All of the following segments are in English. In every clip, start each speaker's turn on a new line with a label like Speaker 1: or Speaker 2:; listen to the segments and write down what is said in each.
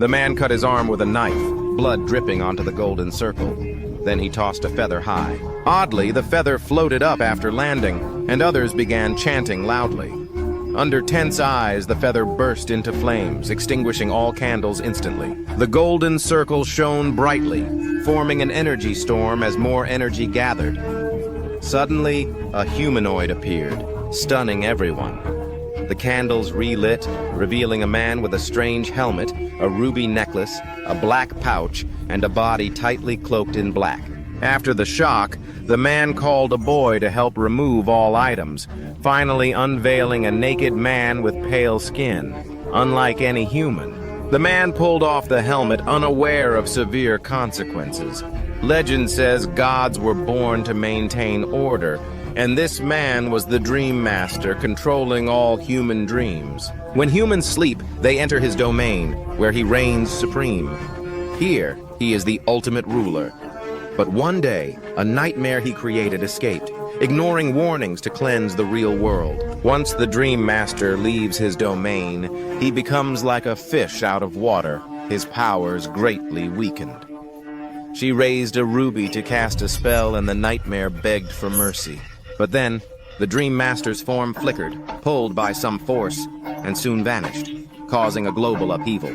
Speaker 1: The man cut his arm with a knife, blood dripping onto the golden circle. Then he tossed a feather high. Oddly, the feather floated up after landing, and others began chanting loudly. Under tense eyes, the feather burst into flames, extinguishing all candles instantly. The golden circle shone brightly, forming an energy storm as more energy gathered. Suddenly, a humanoid appeared, stunning everyone. The candles relit, revealing a man with a strange helmet, a ruby necklace, a black pouch, and a body tightly cloaked in black. After the shock, the man called a boy to help remove all items, finally unveiling a naked man with pale skin, unlike any human. The man pulled off the helmet unaware of severe consequences. Legend says gods were born to maintain order, and this man was the Dream Master controlling all human dreams. When humans sleep, they enter his domain, where he reigns supreme. Here, he is the ultimate ruler. But one day, a nightmare he created escaped, ignoring warnings to cleanse the real world. Once the Dream Master leaves his domain, he becomes like a fish out of water, his powers greatly weakened. She raised a ruby to cast a spell, and the nightmare begged for mercy. But then, the Dream Master's form flickered, pulled by some force, and soon vanished, causing a global upheaval.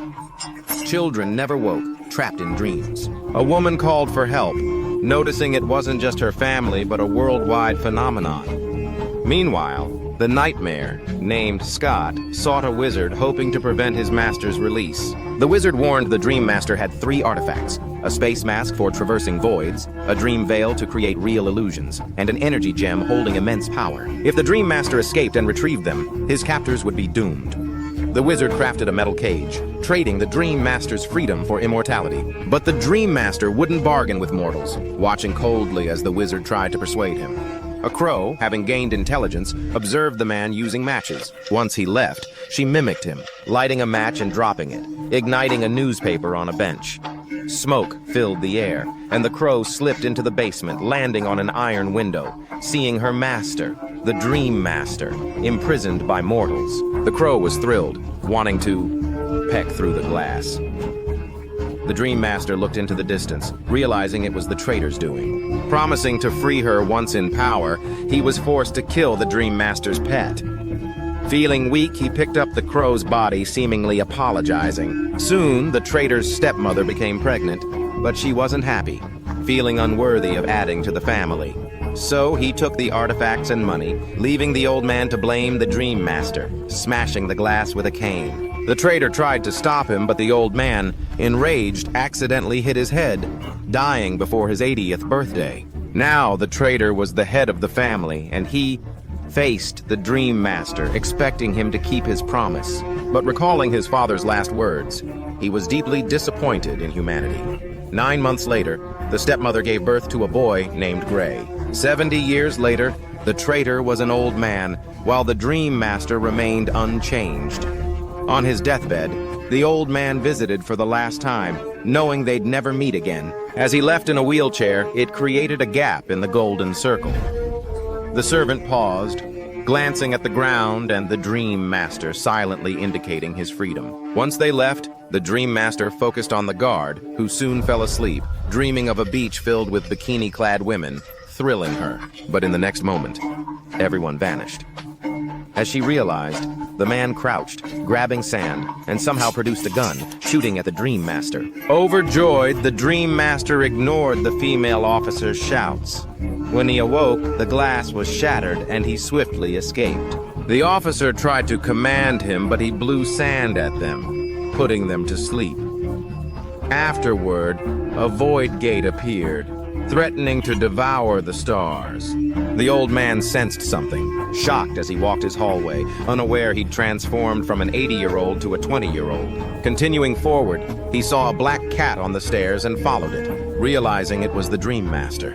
Speaker 1: Children never woke, trapped in dreams. A woman called for help, noticing it wasn't just her family but a worldwide phenomenon. Meanwhile, the nightmare, named Scott, sought a wizard hoping to prevent his master's release. The wizard warned the Dream Master had 3 artifacts: a space mask for traversing voids, a dream veil to create real illusions, and an energy gem holding immense power. If the Dream Master escaped and retrieved them, his captors would be doomed. The wizard crafted a metal cage, trading the Dream Master's freedom for immortality. But the Dream Master wouldn't bargain with mortals, watching coldly as the wizard tried to persuade him. A crow, having gained intelligence, observed the man using matches. Once he left, she mimicked him, lighting a match and dropping it, igniting a newspaper on a bench. Smoke filled the air, and the crow slipped into the basement, landing on an iron window, seeing her master, the Dream Master, imprisoned by mortals. The crow was thrilled, wanting to peck through the glass. The Dream Master looked into the distance, realizing it was the traitor's doing. Promising to free her once in power, he was forced to kill the Dream Master's pet. Feeling weak, he picked up the crow's body, seemingly apologizing. Soon, the traitor's stepmother became pregnant, but she wasn't happy, feeling unworthy of adding to the family. So he took the artifacts and money, leaving the old man to blame the Dream Master, smashing the glass with a cane. The traitor tried to stop him, but the old man, enraged, accidentally hit his head, dying before his 80th birthday. Now the traitor was the head of the family, and he faced the Dream Master, expecting him to keep his promise. But recalling his father's last words, he was deeply disappointed in humanity. 9 months later, the stepmother gave birth to a boy named Gray. 70 years later, the traitor was an old man, while the Dream Master remained unchanged. On his deathbed, the old man visited for the last time, knowing they'd never meet again. As he left in a wheelchair, it created a gap in the golden circle. The servant paused, glancing at the ground and the Dream Master silently indicating his freedom. Once they left, the Dream Master focused on the guard, who soon fell asleep, dreaming of a beach filled with bikini-clad women, thrilling her. But in the next moment, everyone vanished. As she realized, the man crouched, grabbing sand, and somehow produced a gun, shooting at the Dream Master. Overjoyed, the Dream Master ignored the female officer's shouts. When he awoke, the glass was shattered, and he swiftly escaped. The officer tried to command him, but he blew sand at them, putting them to sleep. Afterward, a void gate appeared, threatening to devour the stars. The old man sensed something, shocked as he walked his hallway, unaware he'd transformed from an 80-year-old to a 20-year-old. Continuing forward, he saw a black cat on the stairs and followed it, realizing it was the Dream Master.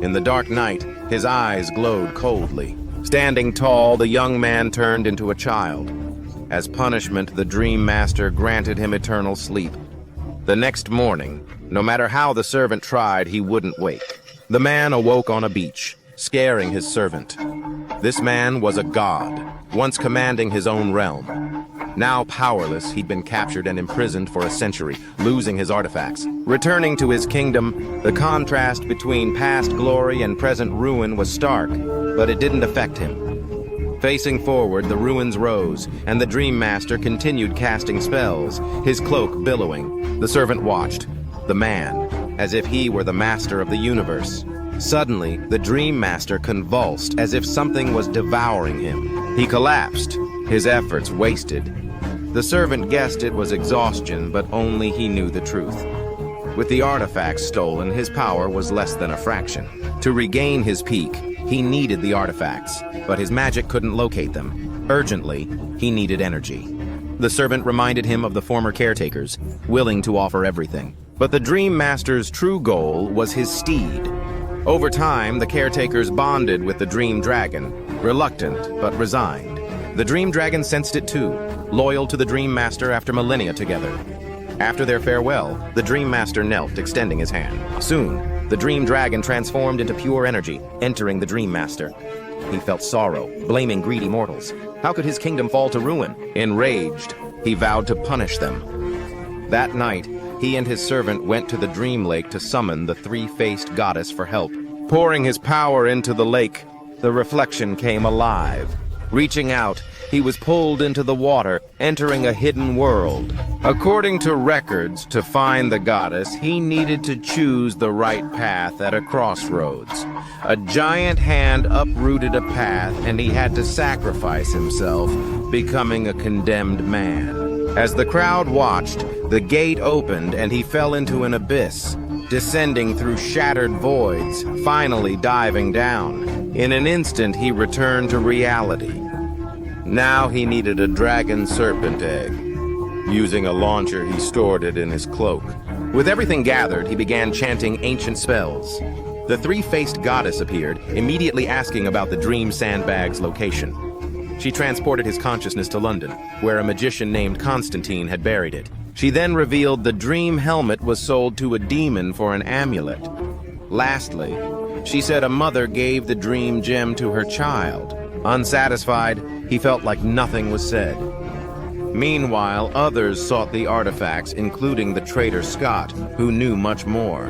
Speaker 1: In the dark night, his eyes glowed coldly. Standing tall, the young man turned into a child. As punishment, the Dream Master granted him eternal sleep. The next morning, no matter how the servant tried, he wouldn't wake. The man awoke on a beach, scaring his servant. This man was a god, once commanding his own realm. Now powerless, he'd been captured and imprisoned for a century, losing his artifacts. Returning to his kingdom, the contrast between past glory and present ruin was stark, but it didn't affect him. Facing forward, the ruins rose, and the Dream Master continued casting spells, his cloak billowing. The servant watched, the man, as if he were the master of the universe. Suddenly, the Dream Master convulsed as if something was devouring him. He collapsed, his efforts wasted. The servant guessed it was exhaustion, but only he knew the truth. With the artifacts stolen, his power was less than a fraction. To regain his peak, he needed the artifacts, but his magic couldn't locate them. Urgently, he needed energy. The servant reminded him of the former caretakers, willing to offer everything. But the Dream Master's true goal was his steed. Over time, the caretakers bonded with the Dream Dragon, reluctant but resigned. The Dream Dragon sensed it too, loyal to the Dream Master after millennia together. After their farewell, the Dream Master knelt, extending his hand. Soon, the Dream Dragon transformed into pure energy, entering the Dream Master. He felt sorrow, blaming greedy mortals. How could his kingdom fall to ruin? Enraged, he vowed to punish them. That night, he and his servant went to the Dream Lake to summon the three-faced goddess for help. Pouring his power into the lake, the reflection came alive. Reaching out, he was pulled into the water, entering a hidden world. According to records, to find the goddess, he needed to choose the right path at a crossroads. A giant hand uprooted a path, and he had to sacrifice himself, becoming a condemned man. As the crowd watched, the gate opened and he fell into an abyss, descending through shattered voids, finally diving down. In an instant, he returned to reality. Now he needed a dragon serpent egg. Using a launcher, he stored it in his cloak. With everything gathered, he began chanting ancient spells. The three-faced goddess appeared, immediately asking about the Dream Sandbag's location. She transported his consciousness to London, where a magician named Constantine had buried it. She then revealed the dream helmet was sold to a demon for an amulet. Lastly, she said a mother gave the dream gem to her child. Unsatisfied, he felt like nothing was said. Meanwhile, others sought the artifacts, including the traitor Scott, who knew much more.